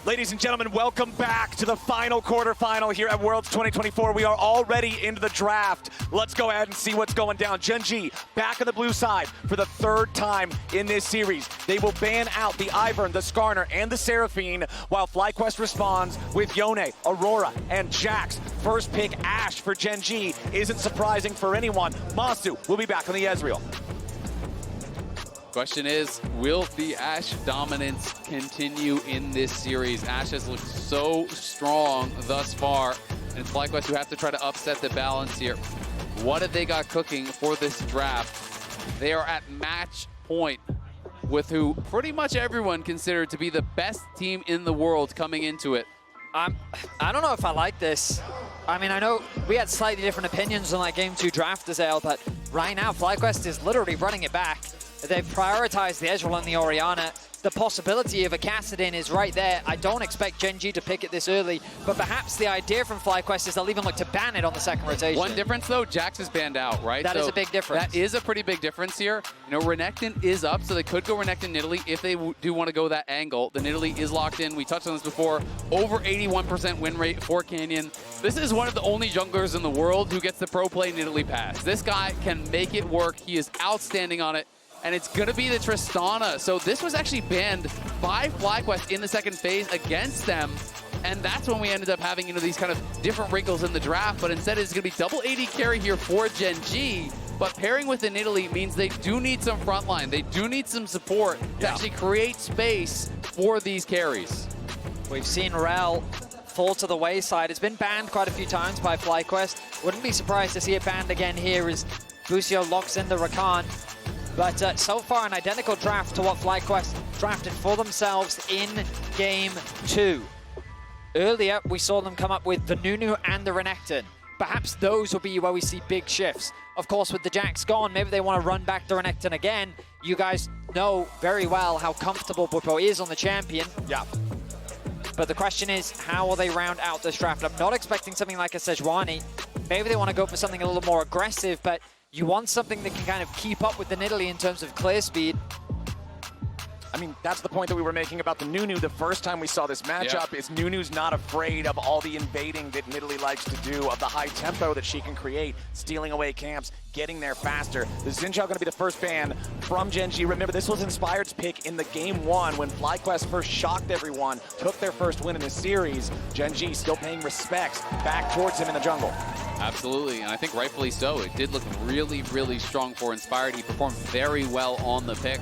Ladies and gentlemen, welcome back to the final quarterfinal here at Worlds 2024. We are already into the draft. Let's go ahead and see what's going down. Gen.G back on the blue side for the third time in this series. They will ban out the Ivern, the Skarner, and the Seraphine, while FlyQuest responds with Yone, Aurora, and Jax. First pick, Ashe for Gen.G. Isn't surprising for anyone. Massu will be back on the Ezreal. Question is, will the Ashe dominance continue in this series? Ashe has looked so strong thus far, and it's FlyQuest who have to try to upset the balance here. What have they got cooking for this draft? They are at match point with who pretty much everyone considered to be the best team in the world coming into it. I don't know if I like this. I mean, I know we had slightly different opinions on that Game 2 draft, Ezreal, but right now FlyQuest is literally running it back. They've prioritized the Ezreal and the Orianna. The possibility of a Kassadin is right there. I don't expect Gen.G to pick it this early, but perhaps the idea from FlyQuest is they'll even look to ban it on the second rotation. One difference though, Jax is banned out, right? That is a big difference. That is a pretty big difference here. You know, Renekton is up, so they could go Renekton Nidalee if they do want to go that angle. The Nidalee is locked in. We touched on this before. Over 81% win rate for Canyon. This is one of the only junglers in the world who gets the pro play Nidalee pass. This guy can make it work. He is outstanding on it. And it's going to be the Tristana. So this was actually banned by FlyQuest in the second phase against them. And that's when we ended up having, you know, these kind of different wrinkles in the draft. But instead, it's going to be double AD carry here for Gen.G. But pairing with the Nidalee means they do need some frontline. They do need some support to actually create space for these carries. We've seen Rel fall to the wayside. It's been banned quite a few times by FlyQuest. Wouldn't be surprised to see it banned again here as Busio locks in the Rakan. But so far, an identical draft to what FlyQuest drafted for themselves in Game 2. Earlier, we saw them come up with the Nunu and the Renekton. Perhaps those will be where we see big shifts. Of course, with the Jax gone, maybe they want to run back the Renekton again. You guys know very well how comfortable Bwipo is on the champion. Yeah. But the question is, how will they round out this draft? I'm not expecting something like a Sejuani. Maybe they want to go for something a little more aggressive, but you want something that can kind of keep up with the Nidalee in terms of clear speed. I mean, that's the point that we were making about the Nunu the first time we saw this matchup, is Nunu's not afraid of all the invading that Nidalee likes to do, of the high tempo that she can create, stealing away camps, getting there faster. The Xin Zhao going to be the first ban from Gen.G. Remember, this was Inspired's pick in the Game 1 when FlyQuest first shocked everyone, took their first win in the series. Gen.G still paying respects back towards him in the jungle. Absolutely, and I think rightfully so. It did look really, really strong for Inspired. He performed very well on the pick.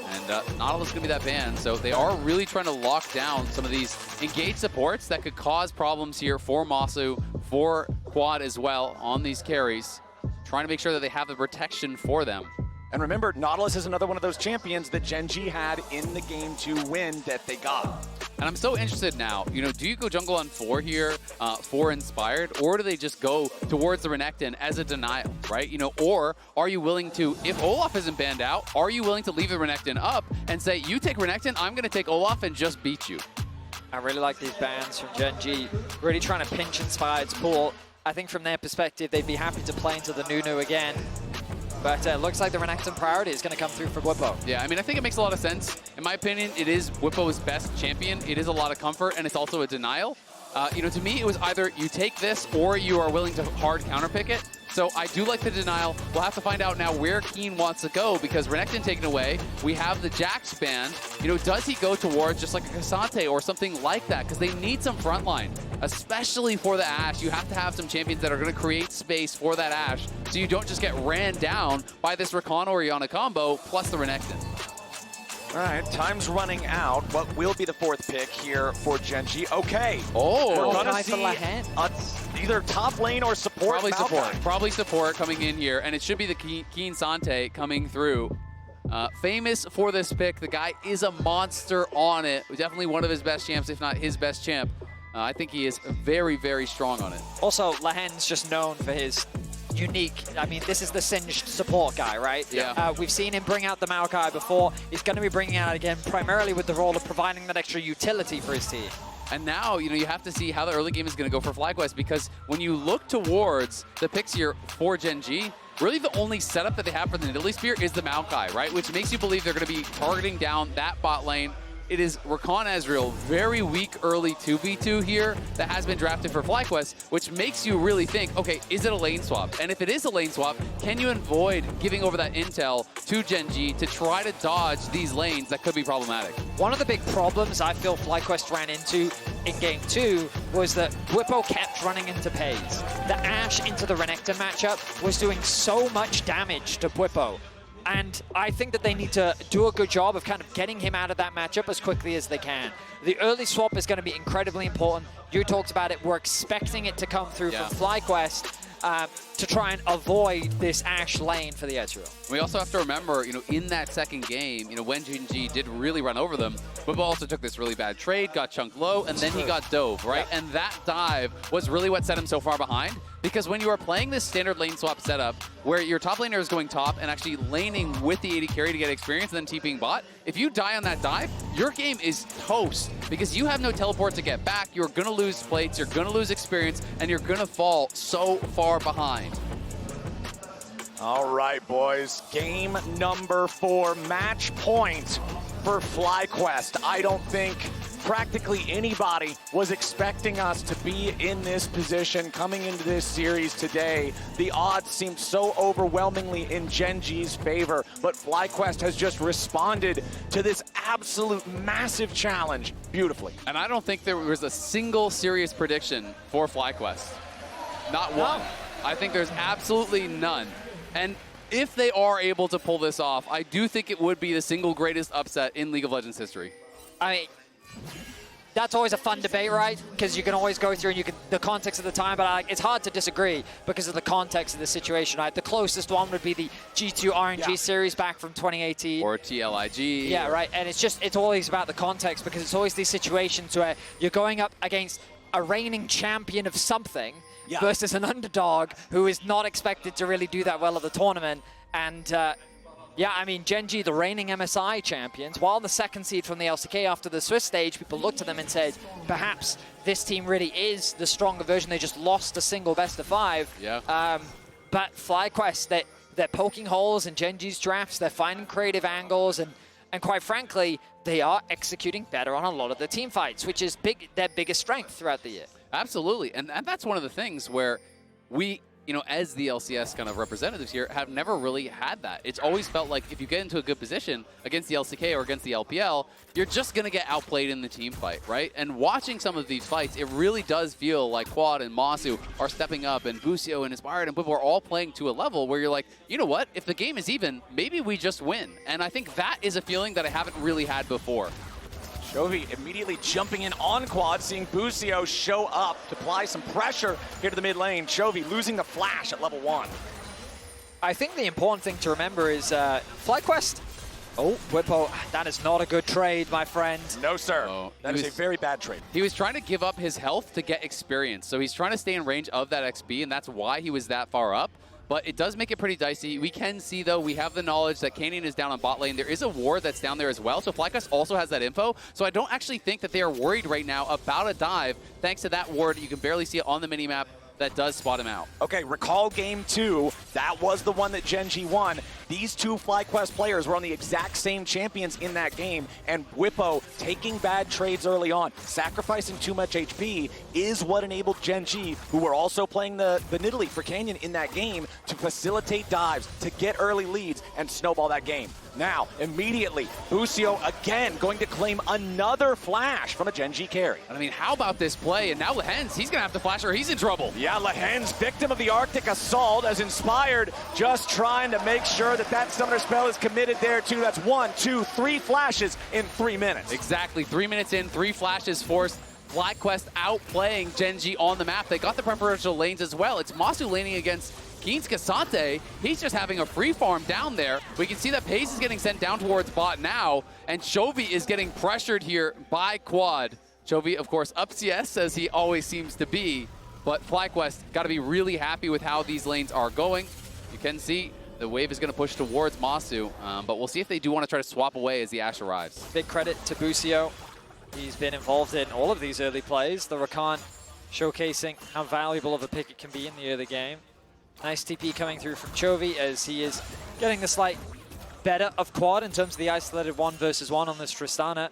And not all is going to be that ban, so they are really trying to lock down some of these engaged supports that could cause problems here for Massu, for Quad as well on these carries, trying to make sure that they have the protection for them. And remember, Nautilus is another one of those champions that Gen.G had in the Game 2 win that they got. And I'm so interested now, you know, do you go jungle on 4 here for Inspired, or do they just go towards the Renekton as a denial, right? You know, or are you willing to, if Olaf isn't banned out, are you willing to leave the Renekton up and say, you take Renekton, I'm going to take Olaf and just beat you? I really like these bans from Gen.G, really trying to pinch Inspired's pool. I think from their perspective, they'd be happy to play into the Nunu again. But it looks like the Renekton priority is going to come through for Bwipo. Yeah, I mean, I think it makes a lot of sense. In my opinion, it is Bwipo's best champion. It is a lot of comfort, and it's also a denial. You know, to me, it was either you take this or you are willing to hard counterpick it. So I do like the denial. We'll have to find out now where Kiin wants to go, because Renekton taken away. We have the Jax banned. You know, does he go towards just like a Cassante or something like that? Because they need some frontline, especially for the Ashe. You have to have some champions that are going to create space for that Ashe, so you don't just get ran down by this Rakan Orianna combo plus the Renekton. All right, time's running out. What will be the fourth pick here for Gen.G? Okay. Oh, we're gonna nice see either top lane or support. Probably Maokai. support. Probably support coming in here, and it should be the Kiin Sante coming through. Famous for this pick. The guy is a monster on it. Definitely one of his best champs, if not his best champ. I think he is very, very strong on it. Also, Lehends just known for his unique, I mean, this is the singed support guy, right? Yeah. We've seen him bring out the Maokai before. He's going to be bringing out again, primarily with the role of providing that extra utility for his team. And now, you know, you have to see how the early game is going to go for FlyQuest, because when you look towards the picks here for Gen.G, really the only setup that they have for the Nidalee Spear is the Maokai, right? Which makes you believe they're going to be targeting down that bot lane. it is Rakan Ezreal, very weak early 2v2 here that has been drafted for FlyQuest, which makes you really think, okay, is it a lane swap? And if it is a lane swap, can you avoid giving over that intel to Gen.G to try to dodge these lanes that could be problematic? One of the big problems I feel FlyQuest ran into in Game 2 was that Bwipo kept running into Peyz. The Ashe into the Renekton matchup was doing so much damage to Bwipo. And I think that they need to do a good job of kind of getting him out of that matchup as quickly as they can. The early swap is going to be incredibly important. You talked about it. We're expecting it to come through from FlyQuest to try and avoid this Ashe lane for the Ezreal. We also have to remember, in that second game, when Gen.G did really run over them, Bwipo also took this really bad trade, got chunked low, and then he got dove, right? Yeah. And that dive was really what set him so far behind. Because when you are playing this standard lane swap setup, where your top laner is going top and actually laning with the AD carry to get experience and then TPing bot, if you die on that dive, your game is toast. Because you have no teleport to get back, you're going to lose plates, you're going to lose experience, and you're going to fall so far behind. All right, boys. Game number 4, match point for FlyQuest. I don't think practically anybody was expecting us to be in this position coming into this series today. The odds seemed so overwhelmingly in Gen.G's favor, but FlyQuest has just responded to this absolute massive challenge beautifully. And I don't think there was a single serious prediction for FlyQuest. Not one. I think there's absolutely none. And if they are able to pull this off, I do think it would be the single greatest upset in League of Legends history. I mean, that's always a fun debate, right? Because you can always go through and the context of the time, but it's hard to disagree because of the context of the situation, right? The closest one would be the G2 RNG series back from 2018. Or TLIG. Yeah, right. And it's always about the context because it's always these situations where you're going up against a reigning champion of something versus an underdog who is not expected to really do that well at the tournament. And yeah, I mean, Gen.G, the reigning MSI champions, while the second seed from the LCK after the Swiss stage, people looked at them and said, perhaps this team really is the stronger version. They just lost a single best of 5. Yeah. But FlyQuest, they're poking holes in Gen.G's drafts. They're finding creative angles. And quite frankly, they are executing better on a lot of the team fights, which is their biggest strength throughout the year. Absolutely. And that's one of the things where we, as the LCS kind of representatives here, have never really had that. It's always felt like if you get into a good position against the LCK or against the LPL, you're just going to get outplayed in the team fight, right? And watching some of these fights, it really does feel like Quad and Massu are stepping up, and Busio and Inspired and Bwipo are all playing to a level where you're like, you know what? If the game is even, maybe we just win. And I think that is a feeling that I haven't really had before. Chovy immediately jumping in on Quad, seeing Busio show up to apply some pressure here to the mid lane. Chovy losing the flash at level 1. I think the important thing to remember is FlyQuest. Oh, Bwipo, that is not a good trade, my friend. No, sir. Oh, that is a very bad trade. He was trying to give up his health to get experience. So he's trying to stay in range of that XP, and that's why he was that far up. But it does make it pretty dicey. We can see, though, we have the knowledge that Kiin is down on bot lane. There is a ward that's down there as well, so FlyQuest also has that info. So I don't actually think that they are worried right now about a dive, thanks to that ward. You can barely see it on the minimap. That does spot him out. Okay, recall game 2. That was the one that Gen.G won. These two FlyQuest players were on the exact same champions in that game, and Bwipo taking bad trades early on, sacrificing too much HP, is what enabled Gen.G, who were also playing the Nidalee for Canyon in that game, to facilitate dives, to get early leads, and snowball that game. Now, immediately, Busio again going to claim another flash from a Gen.G carry. I mean, how about this play? And now Lehends, he's going to have to flash or he's in trouble. Yeah, Lehends, victim of the Arctic Assault, as Inspired just trying to make sure that Summoner spell is committed there too. That's 1, 2, 3 flashes in 3 minutes. Exactly, 3 minutes in, 3 flashes forced. FlyQuest outplaying Gen.G on the map. They got the preferential lanes as well. It's Massu laning against Kiin's Cassante. He's just having a free farm down there. We can see that Peyz is getting sent down towards bot now, and Chovy is getting pressured here by Quad. Chovy, of course, up CS as he always seems to be, but FlyQuest got to be really happy with how these lanes are going. You can see the wave is going to push towards Massu, but we'll see if they do want to try to swap away as the Ashe arrives. Big credit to Busio. He's been involved in all of these early plays. The Rakan showcasing how valuable of a pick it can be in the early game. Nice TP coming through from Chovy as he is getting the slight better of Quad in terms of the isolated 1 versus 1 on this Tristana.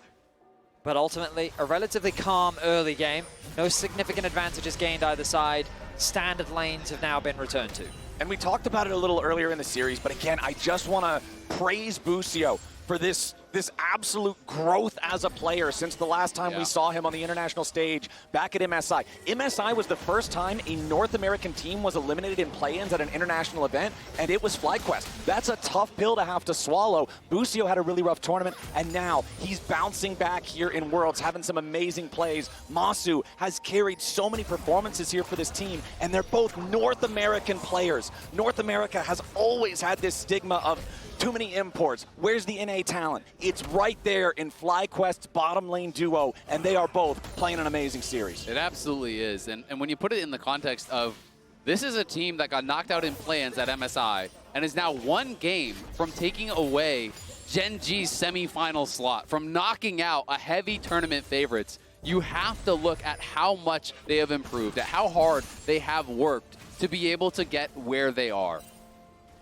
but ultimately a relatively calm early game. No significant advantages gained either side. Standard lanes have now been returned to. And we talked about it a little earlier in the series, but again, I just want to praise Busio for this absolute growth as a player since the last time we saw him on the international stage back at MSI. MSI was the first time a North American team was eliminated in play-ins at an international event, and it was FlyQuest. That's a tough pill to have to swallow. Busio had a really rough tournament, and now he's bouncing back here in Worlds, having some amazing plays. Massu has carried so many performances here for this team, and they're both North American players. North America has always had this stigma of too many imports. Where's the NA talent? It's right there in FlyQuest's bottom lane duo, and they are both playing an amazing series. It absolutely is. And when you put it in the context of this is a team that got knocked out in play-ins at MSI and is now one game from taking away Gen.G's semifinal slot, from knocking out a heavy tournament favorites, you have to look at how much they have improved, at how hard they have worked to be able to get where they are.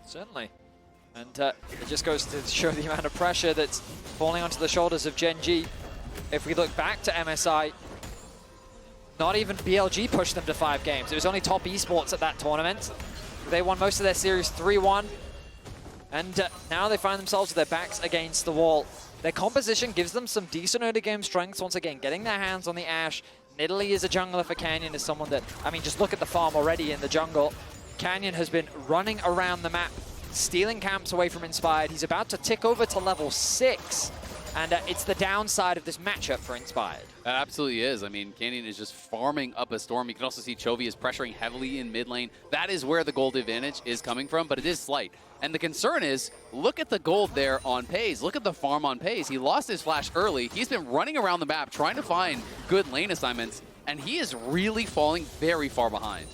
Certainly. And it just goes to show the amount of pressure that's falling onto the shoulders of Gen.G. If we look back to MSI, not even BLG pushed them to 5 games. It was only Top Esports at that tournament. They won most of their series 3-1. And now they find themselves with their backs against the wall. Their composition gives them some decent early game strengths. Once again, getting their hands on the Ashe. Nidalee is a jungler for Canyon, is someone that, I mean, just look at the farm already in the jungle. Canyon has been running around the map, stealing camps away from Inspired. He's about to tick over to level 6. And it's the downside of this matchup for Inspired. It absolutely is. I mean, Canyon is just farming up a storm. You can also see Chovy is pressuring heavily in mid lane. That is where the gold advantage is coming from, but it is slight. And the concern is, look at the gold there on Peyz. Look at the farm on Peyz. He lost his flash early. He's been running around the map trying to find good lane assignments, and he is really falling very far behind.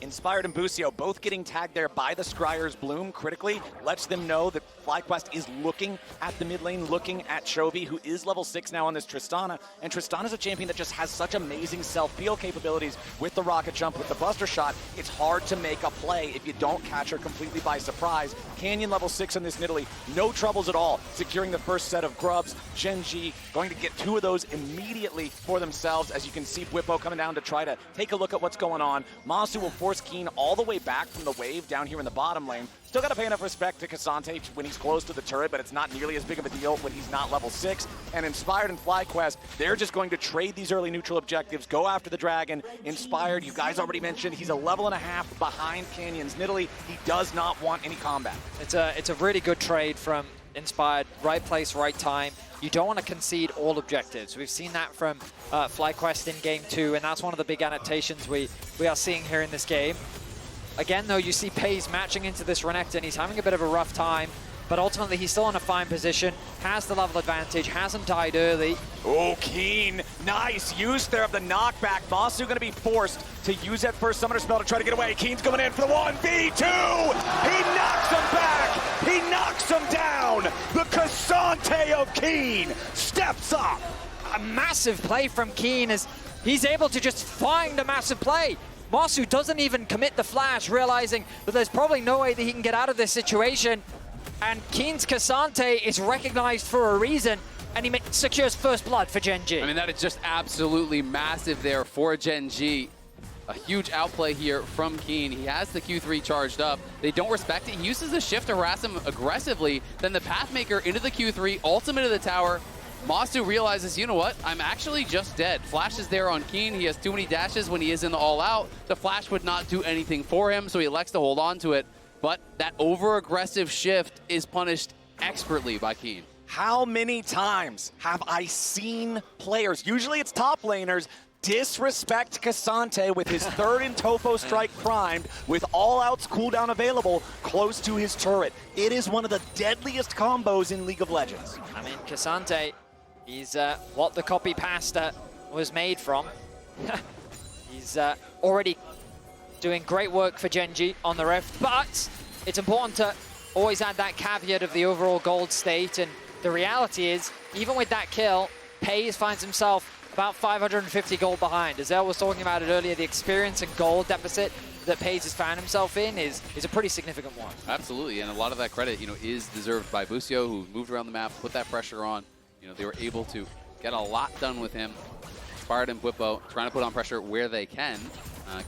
Inspired and Busio both getting tagged there by the Scryer's Bloom critically lets them know that FlyQuest is looking at the mid lane, looking at Chovy, who is level 6 now on this Tristana. And Tristana's a champion that just has such amazing self-peel capabilities with the rocket jump, with the buster shot. It's hard to make a play if you don't catch her completely by surprise. Canyon level 6 on this Nidalee, no troubles at all securing the first set of grubs. Gen.G going to get 2 of those immediately for themselves, as you can see Bwipo coming down to try to take a look at what's going on. Massu will force Kiin all the way back from the wave down here in the bottom lane. Still got to pay enough respect to K'Sante when he's close to the turret, but it's not nearly as big of a deal when he's not level 6. And Inspired and FlyQuest, they're just going to trade these early neutral objectives, go after the dragon. Inspired, you guys already mentioned, he's a level and a half behind Canyon's Nidalee. He does not want any combat. It's a really good trade from Inspired. Right place, right time. You don't want to concede all objectives. We've seen that from FlyQuest in Game 2, and that's one of the big annotations we are seeing here in this game. Again, though, you see Peyz matching into this Renekton. He's having a bit of a rough time, but ultimately he's still in a fine position, has the level advantage, hasn't died early. Oh, Kiin, nice use there of the knockback. Massu going to be forced to use that first summoner spell to try to get away. Kiin's coming in for the 1v2. He knocks him back. He knocks him down. The K'Sante of Kiin steps up. A massive play from Kiin as he's able to just find a massive play. Massu doesn't even commit the flash, realizing that there's probably no way that he can get out of this situation. And Kiin's K'Sante is recognized for a reason, and he secures first blood for Gen.G. I mean, that is just absolutely massive there for Gen.G. A huge outplay here from Kiin. He has the Q3 charged up. They don't respect it. He uses the shift to harass him aggressively. Then the Pathmaker into the Q3, ultimate of the tower. Massu realizes, you know what? I'm actually just dead. Flash is there on Kiin. He has too many dashes when he is in the all-out. The flash would not do anything for him, so he elects to hold on to it. But that over-aggressive shift is punished expertly by Kiin. How many times have I seen players, usually it's top laners, disrespect K'Sante with his third in Topo strike primed, with all outs cooldown available close to his turret. It is one of the deadliest combos in League of Legends. I mean, K'Sante, he's what the copy pasta was made from. He's already doing great work for Gen.G on the Rift, but it's important to always add that caveat of the overall gold state, and the reality is, even with that kill, Peyz finds himself about 550 gold behind. As El was talking about it earlier, the experience and gold deficit that Peyz has found himself in is a pretty significant one. Absolutely, and a lot of that credit, is deserved by Busio, who moved around the map, put that pressure on. They were able to get a lot done with him. Inspired and Bwipo trying to put on pressure where they can.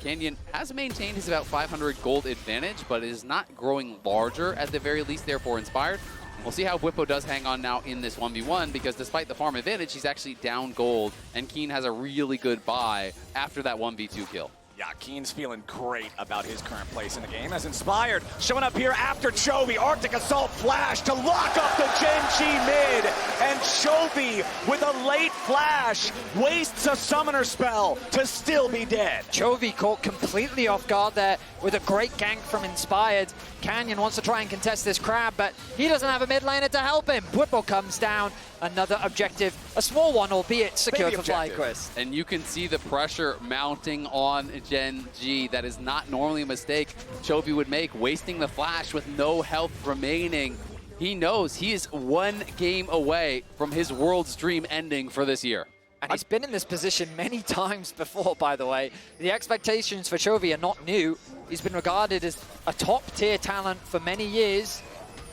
Canyon has maintained his about 500 gold advantage, but is not growing larger at the very least, therefore Inspired. We'll see how Bwipo does hang on now in this 1v1, because despite the farm advantage, he's actually down gold, and Kiin has a really good buy after that 1v2 kill. Yeah, Kiin's feeling great about his current place in the game, as Inspired showing up here after Chovy. Arctic Assault flash to lock up the Gen.G mid, and Chovy with a late flash wastes a summoner spell to still be dead. Chovy caught completely off guard there with a great gank from Inspired. Canyon wants to try and contest this crab, but he doesn't have a mid laner to help him. Bwipo comes down. Another objective, a small one, albeit secured for FlyQuest. And you can see the pressure mounting on Gen.G. That is not normally a mistake Chovy would make, wasting the flash with no health remaining. He knows he is one game away from his World's Dream ending for this year. And he's been in this position many times before, by the way. The expectations for Chovy are not new. He's been regarded as a top-tier talent for many years.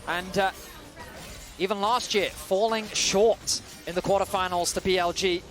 And even last year, falling short in the quarterfinals to BLG.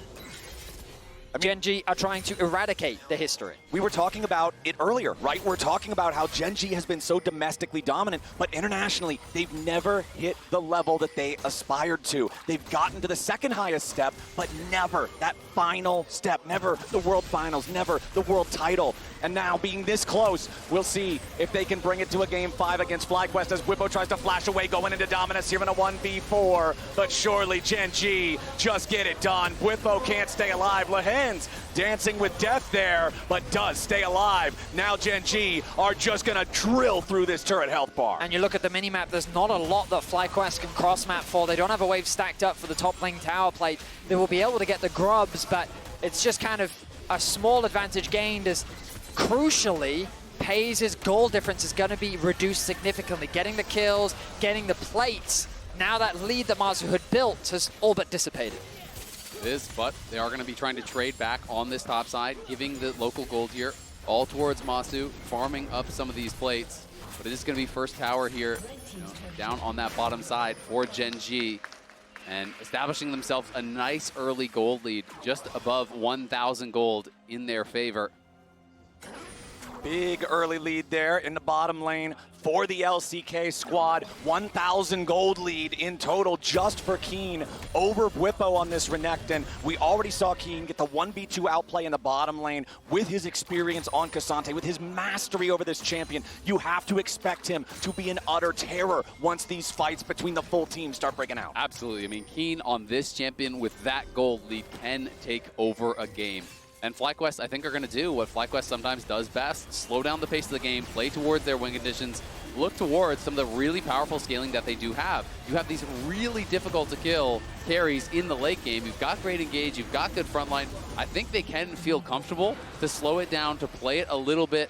Gen.G are trying to eradicate the history. We were talking about it earlier, right? We're talking about how Gen.G has been so domestically dominant, but internationally, they've never hit the level that they aspired to. They've gotten to the second highest step, but never that final step, never the world finals, never the world title. And now being this close, we'll see if they can bring it to a game 5 against FlyQuest as Bwipo tries to flash away, going into dominance here in a 1v4. But surely Gen.G just get it done. Bwipo can't stay alive. Lehends dancing with death there, but does stay alive. Now Gen.G are just gonna drill through this turret health bar. And you look at the minimap, there's not a lot that FlyQuest can cross-map for. They don't have a wave stacked up for the top lane tower plate. They will be able to get the grubs, but it's just kind of a small advantage gained as, crucially, Peyz' goal difference is going to be reduced significantly. Getting the kills, getting the plates. Now that lead that Massu had built has all but dissipated. It is, but they are going to be trying to trade back on this top side, giving the local gold here all towards Massu, farming up some of these plates. But it is going to be first tower here, down on that bottom side for Gen.G, and establishing themselves a nice early gold lead, just above 1,000 gold in their favor. Big early lead there in the bottom lane for the LCK squad. 1,000 gold lead in total just for Kiin over Bwipo on this Renekton. We already saw Kiin get the 1v2 outplay in the bottom lane with his experience on K'Sante, with his mastery over this champion. You have to expect him to be an utter terror once these fights between the full team start breaking out. Absolutely. I mean, Kiin on this champion with that gold lead can take over a game. And FlyQuest, I think, are going to do what FlyQuest sometimes does best: slow down the pace of the game, play towards their win conditions, look towards some of the really powerful scaling that they do have. You have these really difficult to kill carries in the late game. You've got great engage, you've got good frontline. I think they can feel comfortable to slow it down, to play it a little bit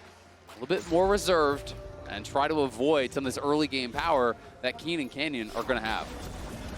more reserved, and try to avoid some of this early game power that Kiin and Canyon are going to have.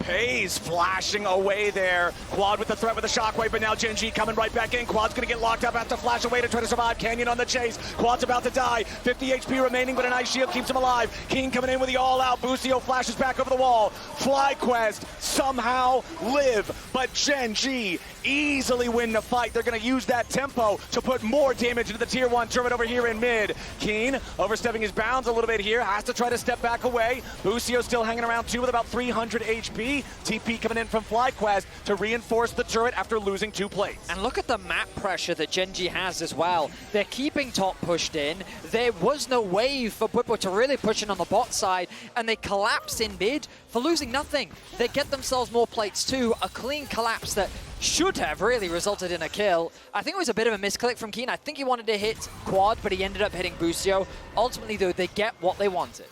Peyz flashing away there. Quad with the threat with the shockwave, but now Gen.G coming right back in. Quad's gonna get locked up, have to flash away to try to survive. Canyon on the chase. Quad's about to die. 50 HP remaining, but an ice shield keeps him alive. Kiin coming in with the all-out. Busio flashes back over the wall. FlyQuest somehow live, but Gen.G easily win the fight. They're gonna use that tempo to put more damage into the tier 1 turret over here in mid. Kiin overstepping his bounds a little bit here, has to try to step back away. Busio still hanging around too with about 300 HP. TP coming in from FlyQuest to reinforce the turret after losing 2 plates. And look at the map pressure that Gen.G has as well. They're keeping top pushed in. There was no wave for Bwipo to really push in on the bot side, and they collapse in mid for losing nothing. They get themselves more plates too. A clean collapse that should have really resulted in a kill. I think it was a bit of a misclick from Kiin. I think he wanted to hit Quad, but he ended up hitting Busio. Ultimately, though, they get what they wanted.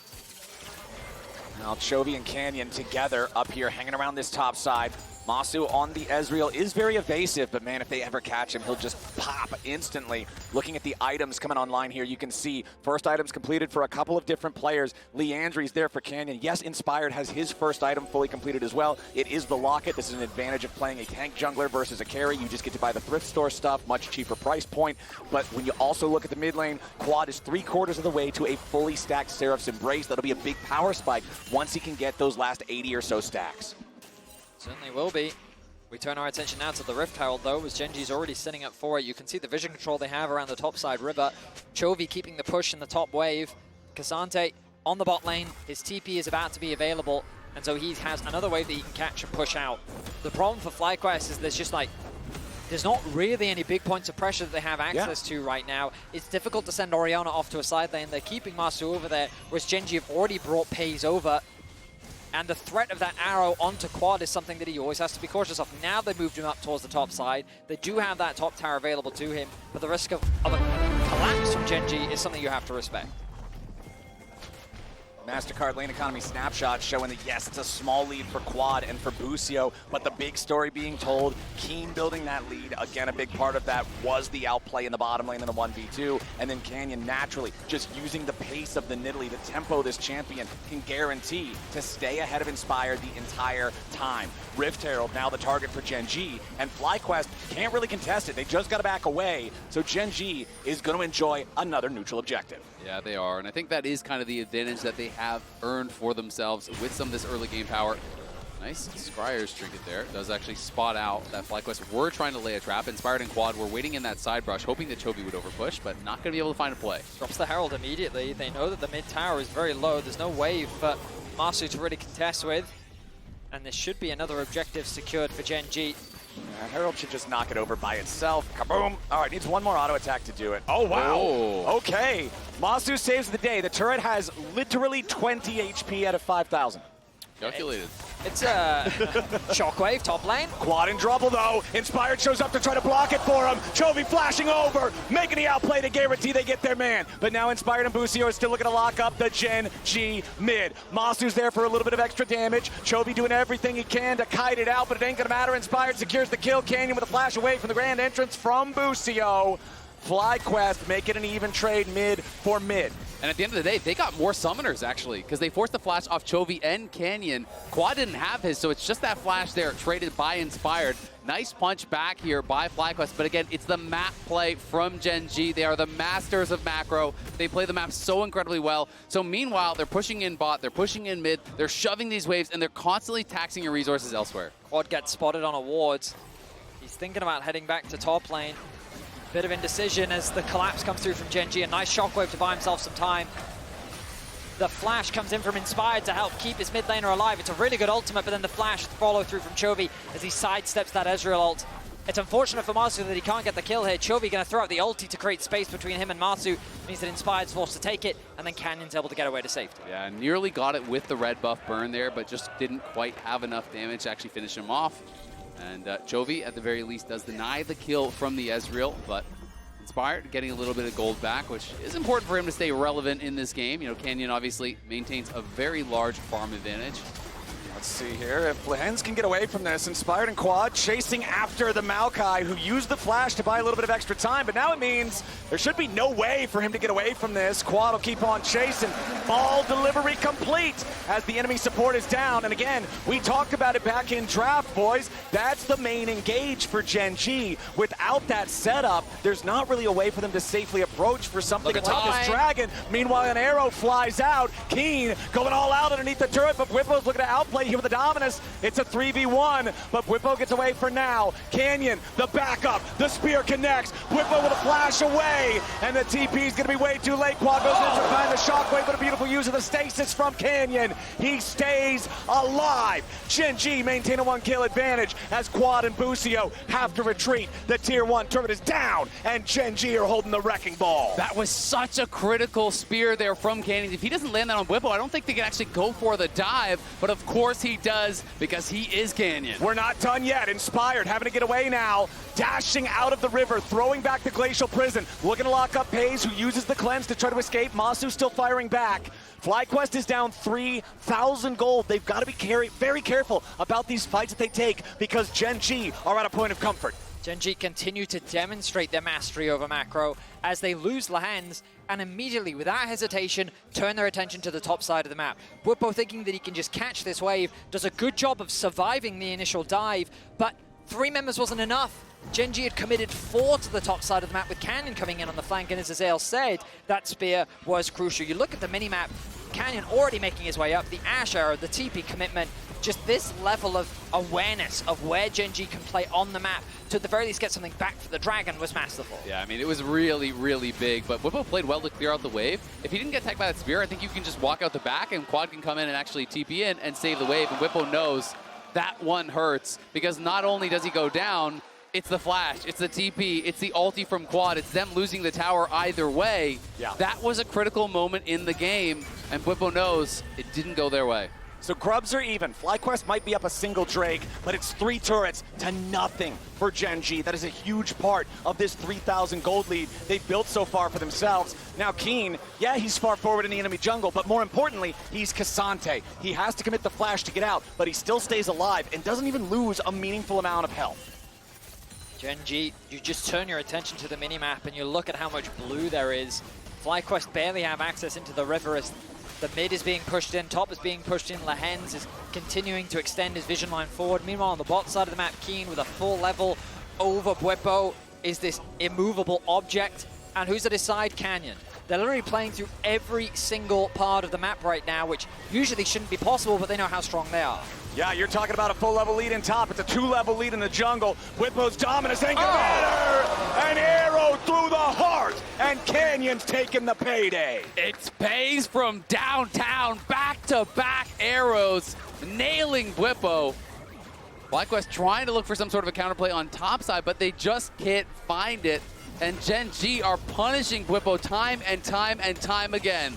Now Chovy and Canyon together up here hanging around this top side. Massu on the Ezreal is very evasive, but man, if they ever catch him, he'll just pop instantly. Looking at the items coming online here, you can see first items completed for a couple of different players. Lehends there for Canyon. Yes, Inspired has his first item fully completed as well. It is the Locket. This is an advantage of playing a tank jungler versus a carry. You just get to buy the thrift store stuff, much cheaper price point. But when you also look at the mid lane, Quad is 3/4 of the way to a fully stacked Seraph's Embrace. That'll be a big power spike once he can get those last 80 or so stacks. Certainly will be. We turn our attention now to the Rift Herald, though, as Gen.G's already sitting up for it. You can see the vision control they have around the top side river. Chovy keeping the push in the top wave. K'Sante on the bot lane. His TP is about to be available, and so he has another wave that he can catch and push out. The problem for FlyQuest is there's not really any big points of pressure that they have access to right now. It's difficult to send Orianna off to a side lane. They're keeping Massu over there, whereas Gen.G have already brought Peyz over. And the threat of that arrow onto Quad is something that he always has to be cautious of. Now they've moved him up towards the top side. They do have that top tower available to him, but the risk of a collapse from Gen.G is something you have to respect. MasterCard lane economy snapshot showing that yes, it's a small lead for Quad and for Busio, but the big story being told, Kiin building that lead. Again, a big part of that was the outplay in the bottom lane in the 1v2, and then Canyon naturally just using the pace of the Nidalee, the tempo this champion can guarantee to stay ahead of Inspired the entire time. Rift Herald now the target for Gen.G, and FlyQuest can't really contest it. They just got to back away, so Gen.G is going to enjoy another neutral objective. Yeah, they are, and I think that is kind of the advantage that they have earned for themselves with some of this early game power. Nice Scryer's trinket there. Does actually spot out that FlyQuest were trying to lay a trap. Inspired and Quad were waiting in that side brush, hoping that Chovy would overpush, but not going to be able to find a play. Drops the Herald immediately. They know that the mid tower is very low. There's no wave for Massu to really contest with. And there should be another objective secured for Gen.G. Yeah, Herald should just knock it over by itself. Kaboom! All right, needs one more auto attack to do it. Oh, wow! Oh. Okay, Massu saves the day. The turret has literally 20 HP out of 5,000. Calculated. It's a Shockwave top lane. Quad in trouble though. Inspired shows up to try to block it for him. Chovy flashing over, making the outplay to guarantee they get their man. But now Inspired and Busio are still looking to lock up the Gen.G mid. Massu's there for a little bit of extra damage. Chovy doing everything he can to kite it out, but it ain't gonna matter. Inspired secures the kill. Canyon with a flash away from the grand entrance from Busio. FlyQuest make it an even trade mid for mid. And at the end of the day, they got more summoners, actually, because they forced the flash off Chovy and Canyon. Quad didn't have his, so it's just that flash there, traded by Inspired. Nice punch back here by FlyQuest, but again, it's the map play from Gen.G. They are the masters of macro. They play the map so incredibly well. So meanwhile, they're pushing in bot, they're pushing in mid, they're shoving these waves, and they're constantly taxing your resources elsewhere. Quad gets spotted on a ward. He's thinking about heading back to top lane. Bit of indecision as the collapse comes through from Gen.G. A nice shockwave to buy himself some time. The flash comes in from Inspired to help keep his mid laner alive. It's a really good ultimate, but then the flash follow through from Chovy as he sidesteps that Ezreal ult. It's unfortunate for Massu that he can't get the kill here. Chovy going to throw out the ulti to create space between him and Massu. Means that Inspired's forced to take it, and then Canyon's able to get away to safety. Yeah, nearly got it with the red buff burn there, but just didn't quite have enough damage to actually finish him off. And Chovy, at the very least, does deny the kill from the Ezreal, but Inspired getting a little bit of gold back, which is important for him to stay relevant in this game. You know, Canyon obviously maintains a very large farm advantage. Let's see here if Lehends can get away from this. Inspired and Quad chasing after the Maokai, who used the flash to buy a little bit of extra time, but now it means there should be no way for him to get away from this. Quad will keep on chasing. Ball delivery complete as the enemy support is down. And again, we talked about it back in draft, boys. That's the main engage for Gen.G. Without that setup, there's not really a way for them to safely approach for something like this dragon. Meanwhile, an arrow flies out. Kiin going all out underneath the turret, but Bwipo's looking to outplay here with the dominance. It's a 3v1, but Bwipo gets away for now. Canyon, the backup, the spear connects. Bwipo with a flash away, and the TP is going to be way too late. Quad goes in to find the shockwave, but a beautiful use of the stasis from Canyon. He stays alive. Gen.G maintain a 1-kill advantage as Quad and Busio have to retreat. The tier 1 turret is down, and Gen.G are holding the wrecking ball. That was such a critical spear there from Canyon. If he doesn't land that on Bwipo, I don't think they can actually go for the dive, but of course he does, because he is Canyon. We're not done yet. Inspired having to get away now. Dashing out of the river, throwing back the Glacial Prison. Looking to lock up Peyz, who uses the cleanse to try to escape. Massu still firing back. FlyQuest is down 3,000 gold. They've got to be very careful about these fights that they take, because Gen.G are at a point of comfort. Gen.G continue to demonstrate their mastery over macro as they lose Lehends and immediately, without hesitation, turn their attention to the top side of the map. Bwipo, thinking that he can just catch this wave, does a good job of surviving the initial dive, but 3 members wasn't enough. Gen.G had committed 4 to the top side of the map with Canyon coming in on the flank, and as Ezreal said, that spear was crucial. You look at the minimap, Canyon already making his way up, the Ashe arrow, the TP commitment, just this level of awareness of where Gen.G can play on the map to at the very least get something back for the Dragon was masterful. Yeah, I mean, it was really, really big, but Bwipo played well to clear out the wave. If he didn't get attacked by that spear, I think you can just walk out the back and Quad can come in and actually TP in and save the wave, and Bwipo knows that one hurts because not only does he go down, it's the flash, it's the TP, it's the ulti from Quad, it's them losing the tower either way. Yeah. That was a critical moment in the game, and Bwipo knows it didn't go their way. So grubs are even. FlyQuest might be up a single Drake, but it's 3 turrets to nothing for Gen.G. That is a huge part of this 3,000 gold lead they've built so far for themselves. Now Kiin, yeah, he's far forward in the enemy jungle, but more importantly, he's K'Sante. He has to commit the flash to get out, but he still stays alive and doesn't even lose a meaningful amount of health. Gen.G, you just turn your attention to the minimap and you look at how much blue there is. FlyQuest barely have access into the river as the mid is being pushed in, top is being pushed in. Lehends is continuing to extend his vision line forward. Meanwhile, on the bot side of the map, Kiin with a full level over Bwipo is this immovable object. And who's at his side? Canyon. They're literally playing through every single part of the map right now, which usually shouldn't be possible, but they know how strong they are. Yeah, you're talking about a full level lead in top. It's a 2-level lead in the jungle. Bwipo's dominance ain't gonna matter. An arrow through the heart, and Canyon's taking the payday. It's Peyz from downtown, back-to-back arrows, nailing Bwipo. FlyQuest trying to look for some sort of a counterplay on top side, but they just can't find it. And Gen.G are punishing Bwipo time and time and time again.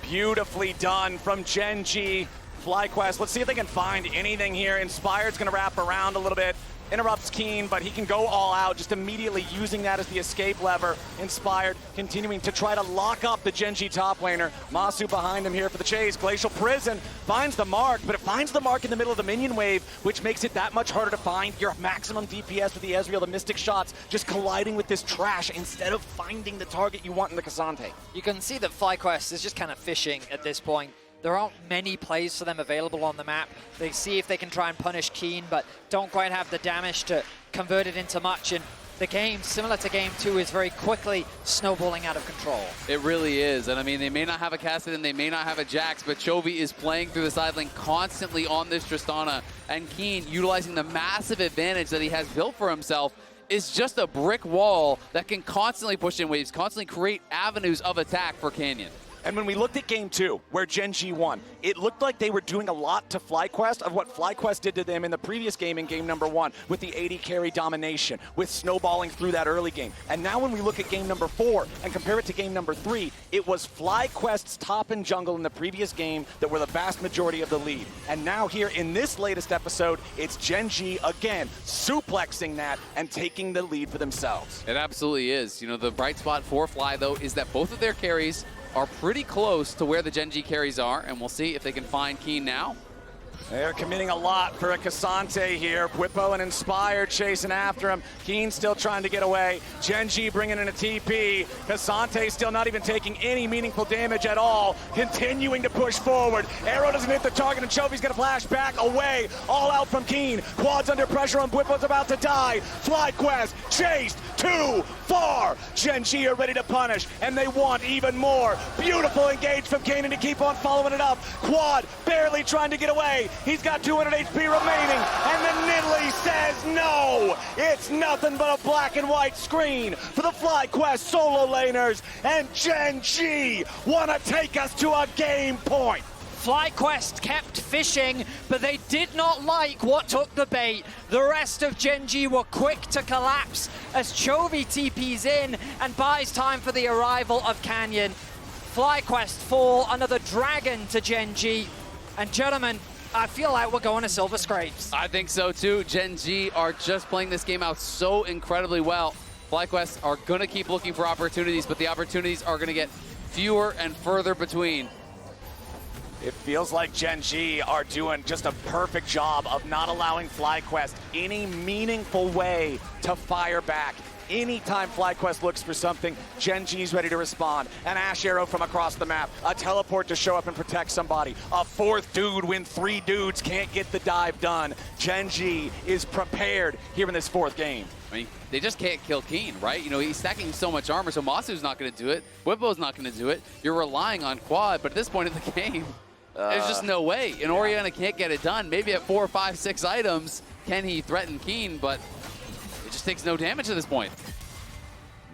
Beautifully done from Gen.G. FlyQuest, let's see if they can find anything here. Inspired's gonna wrap around a little bit, interrupts Kiin, but he can go all out, just immediately using that as the escape lever. Inspired continuing to try to lock up the Gen.G top laner. Massu behind him here for the chase. Glacial Prison finds the mark, but it finds the mark in the middle of the minion wave, which makes it that much harder to find your maximum DPS with the Ezreal, the Mystic shots, just colliding with this trash instead of finding the target you want in the K'Sante. You can see that FlyQuest is just kind of fishing at this point. There aren't many plays for them available on the map. They see if they can try and punish Kiin, but don't quite have the damage to convert it into much. And the game, similar to Game 2, is very quickly snowballing out of control. It really is. And I mean, they may not have a Kassadin, they may not have a Jax, but Chovy is playing through the side lane constantly on this Tristana. And Kiin, utilizing the massive advantage that he has built for himself, is just a brick wall that can constantly push in waves, constantly create avenues of attack for Canyon. And when we looked at Game 2, where Gen.G won, it looked like they were doing a lot to FlyQuest of what FlyQuest did to them in the previous game in Game number 1, with the 80 carry domination, with snowballing through that early game. And now when we look at Game number 4 and compare it to Game number 3, it was FlyQuest's top and jungle in the previous game that were the vast majority of the lead. And now here in this latest episode, it's Gen.G again, suplexing that and taking the lead for themselves. It absolutely is. You know, the bright spot for Fly, though, is that both of their carries are pretty close to where the Gen.G carries are, and we'll see if they can find Kiin now. They're committing a lot for a K'Sante here. Bwipo and Inspired chasing after him. Kiin still trying to get away. Gen.G bringing in a TP. K'Sante still not even taking any meaningful damage at all. Continuing to push forward. Arrow doesn't hit the target, and Chovy's gonna flash back away. All out from Kiin. Quad's under pressure, and Bwipo's about to die. FlyQuest chased too far. Gen.G are ready to punish, and they want even more. Beautiful engage from Kiin to keep on following it up. Quad barely trying to get away. He's got 200 HP remaining, and the Nidalee says no! It's nothing but a black and white screen for the FlyQuest solo laners, and Gen.G want to take us to a game point. FlyQuest kept fishing, but they did not like what took the bait. The rest of Gen.G were quick to collapse as Chovy TPs in and buys time for the arrival of Canyon. FlyQuest fall under the dragon to Gen.G. And gentlemen, I feel like we're going to Silver Scrapes. I think so too. Gen.G are just playing this game out so incredibly well. FlyQuest are going to keep looking for opportunities, but the opportunities are going to get fewer and further between. It feels like Gen.G are doing just a perfect job of not allowing FlyQuest any meaningful way to fire back. Anytime FlyQuest looks for something, Gen.G's ready to respond. An Ashe arrow from across the map, a teleport to show up and protect somebody, a fourth dude when 3 dudes can't get the dive done. Gen.G is prepared here in this 4th game. I mean, they just can't kill Kiin, right? You know, he's stacking so much armor, so Massu's not going to do it. Bwipo's not going to do it. You're relying on Quad, but at this point in the game, There's just no way. And Orianna can't get it done. Maybe at 4, 5, 6 items, can he threaten Kiin? But it just takes no damage at this point.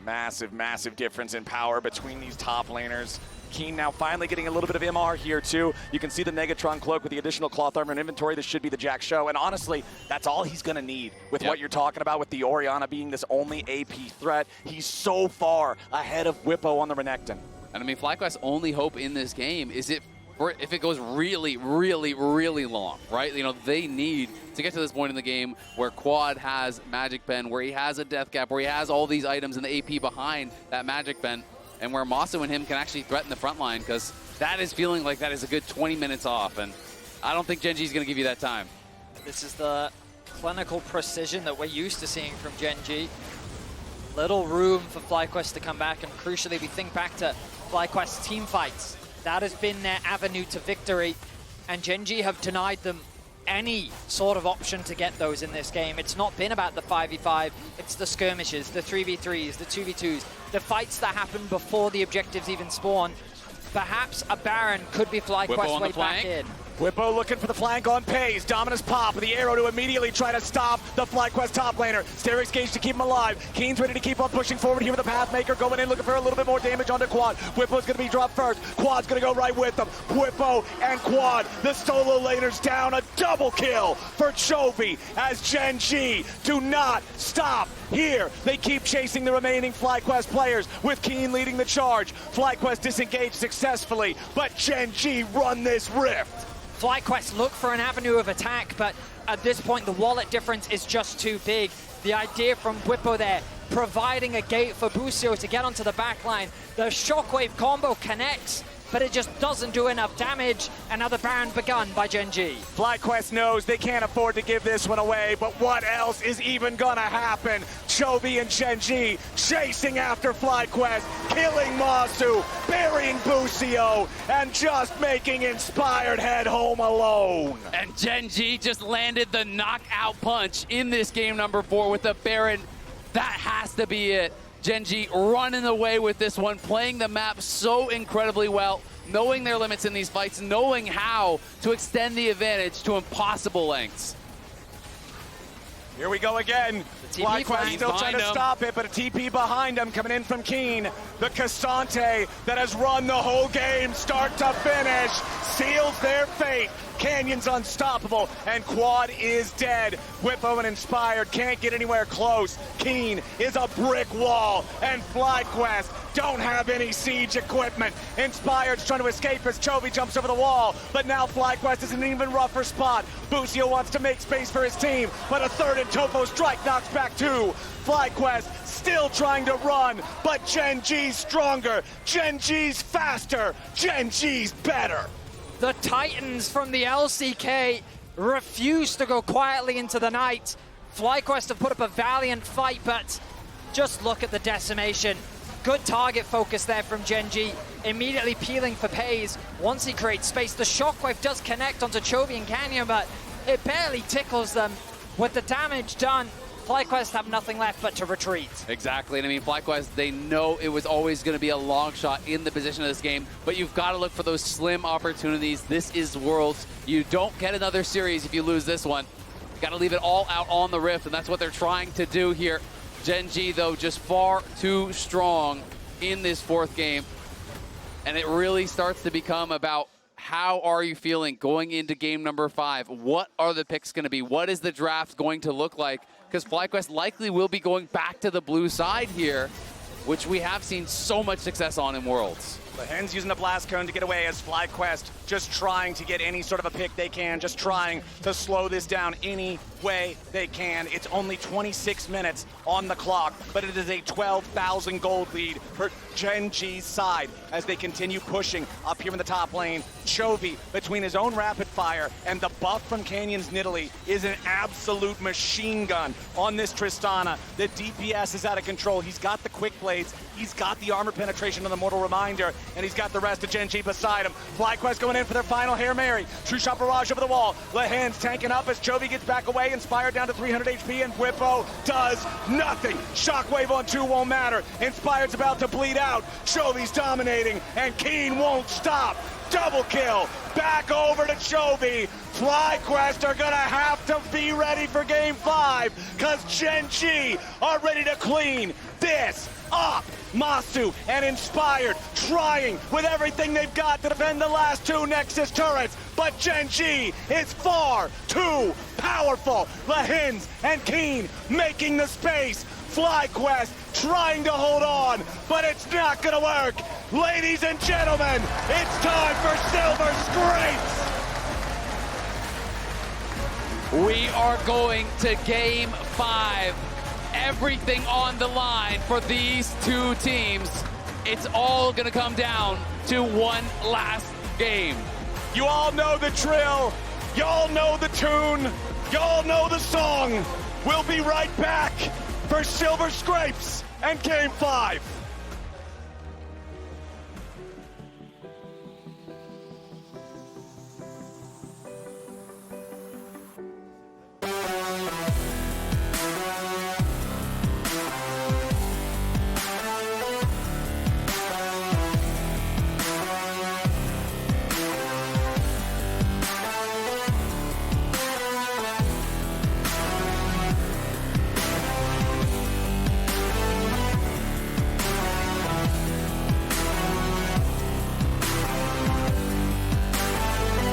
Massive, massive difference in power between these top laners. Kiin now finally getting a little bit of MR here too. You can see the Negatron cloak with the additional cloth armor and inventory. This should be the Jack show. And honestly, that's all he's going to need with what you're talking about with the Orianna being this only AP threat. He's so far ahead of Bwipo on the Renekton. And I mean, FlyQuest's only hope in this game is if it goes really, really, really long, right? You know, they need to get to this point in the game where Quad has Magic Pen, where he has a Death Cap, where he has all these items in the AP behind that Magic Pen, and where Massu and him can actually threaten the front line, because that is feeling like that is a good 20 minutes off, and I don't think Gen.G is going to give you that time. This is the clinical precision that we're used to seeing from Gen.G. Little room for FlyQuest to come back, and crucially, we think back to FlyQuest's team fights. That has been their avenue to victory, and Gen.G have denied them any sort of option to get those in this game. It's not been about the 5v5, it's the skirmishes, the 3v3s, the 2v2s, the fights that happen before the objectives even spawn. Perhaps a Baron could be FlyQuest's way back in. Bwipo looking for the flank on Peyz. Dominus pop with the arrow to immediately try to stop the FlyQuest top laner. Sterix Gage to keep him alive. Kiin's ready to keep on pushing forward here with the Pathmaker going in, looking for a little bit more damage onto Quad. Bwipo's going to be dropped first. Quad's going to go right with them. Bwipo and Quad, the solo laners down. A double kill for Chovy as Gen.G do not stop here. They keep chasing the remaining FlyQuest players with Kiin leading the charge. FlyQuest disengaged successfully, but Gen.G run this rift. FlyQuest look for an avenue of attack, but at this point the wallet difference is just too big. The idea from Bwipo there, providing a gate for Busio to get onto the back line. The shockwave combo connects, but it just doesn't do enough damage. Another Baron begun by Gen.G. FlyQuest knows they can't afford to give this one away, but what else is even gonna happen? Chovy and Gen.G chasing after FlyQuest, killing Massu, burying Busio, and just making Inspired head home alone. And Gen.G just landed the knockout punch in this game number 4 with the Baron. That has to be it. Gen.G running away with this one, playing the map so incredibly well, knowing their limits in these fights, knowing how to extend the advantage to impossible lengths. Here we go again. FlyQuest still trying to stop it, but a TP behind him coming in from Kiin. The Cassante that has run the whole game, start to finish, seals their fate. Canyon's unstoppable, and Quad is dead. Bwipo and Inspired can't get anywhere close. Kiin is a brick wall, and FlyQuest don't have any siege equipment. Inspired's trying to escape as Chovy jumps over the wall, but now FlyQuest is in an even rougher spot. Busio wants to make space for his team, but a third and Topo strike knocks back two. FlyQuest still trying to run, but Gen.G's stronger, Gen.G's faster, Gen.G's better. The Titans from the LCK refuse to go quietly into the night. FlyQuest have put up a valiant fight, but just look at the decimation. Good target focus there from Gen.G. Immediately peeling for Peyz. Once he creates space, the shockwave does connect onto Chovy and Canyon, but it barely tickles them. With the damage done, FlyQuest have nothing left but to retreat. Exactly, and I mean, FlyQuest, they know it was always going to be a long shot in the position of this game, but you've got to look for those slim opportunities. This is Worlds. You don't get another series if you lose this one. You got to leave it all out on the Rift, and that's what they're trying to do here. Gen.G, though, just far too strong in this 4th game, and it really starts to become about how are you feeling going into game number 5? What are the picks going to be? What is the draft going to look like? Because FlyQuest likely will be going back to the blue side here, which we have seen so much success on in Worlds. Lehends using the blast cone to get away as FlyQuest just trying to get any sort of a pick they can, just trying to slow this down any way they can. It's only 26 minutes on the clock, but it is a 12,000 gold lead for Gen.G's side as they continue pushing up here in the top lane. Chovy, between his own rapid fire and the buff from Canyon's Nidalee, is an absolute machine gun on this Tristana. The DPS is out of control. He's got the quick blades. He's got the armor penetration on the Mortal Reminder, and he's got the rest of Gen.G beside him. FlyQuest going in for their final Hail Mary. True shot barrage over the wall. Lehends tanking up as Chovy gets back away, Inspired down to 300 HP, and Bwipo does nothing. Shockwave on 2 won't matter. Inspired's about to bleed out. Chovy's dominating, and Kiin won't stop. Double kill, back over to Chovy. FlyQuest are gonna have to be ready for game 5, because Gen.G are ready to clean this up. Massu and Inspired trying with everything they've got to defend the last 2 Nexus turrets, but Gen.G is far too powerful. Lehends and Kiin making the space. FlyQuest trying to hold on, but it's not gonna work. Ladies and gentlemen, it's time for Silver Scrapes. We are going to game 5. Everything on the line for these 2 teams. It's all gonna come down to one last game. You all know the drill. Y'all know the tune. Y'all know the song. We'll be right back for Silver Scrapes and game 5.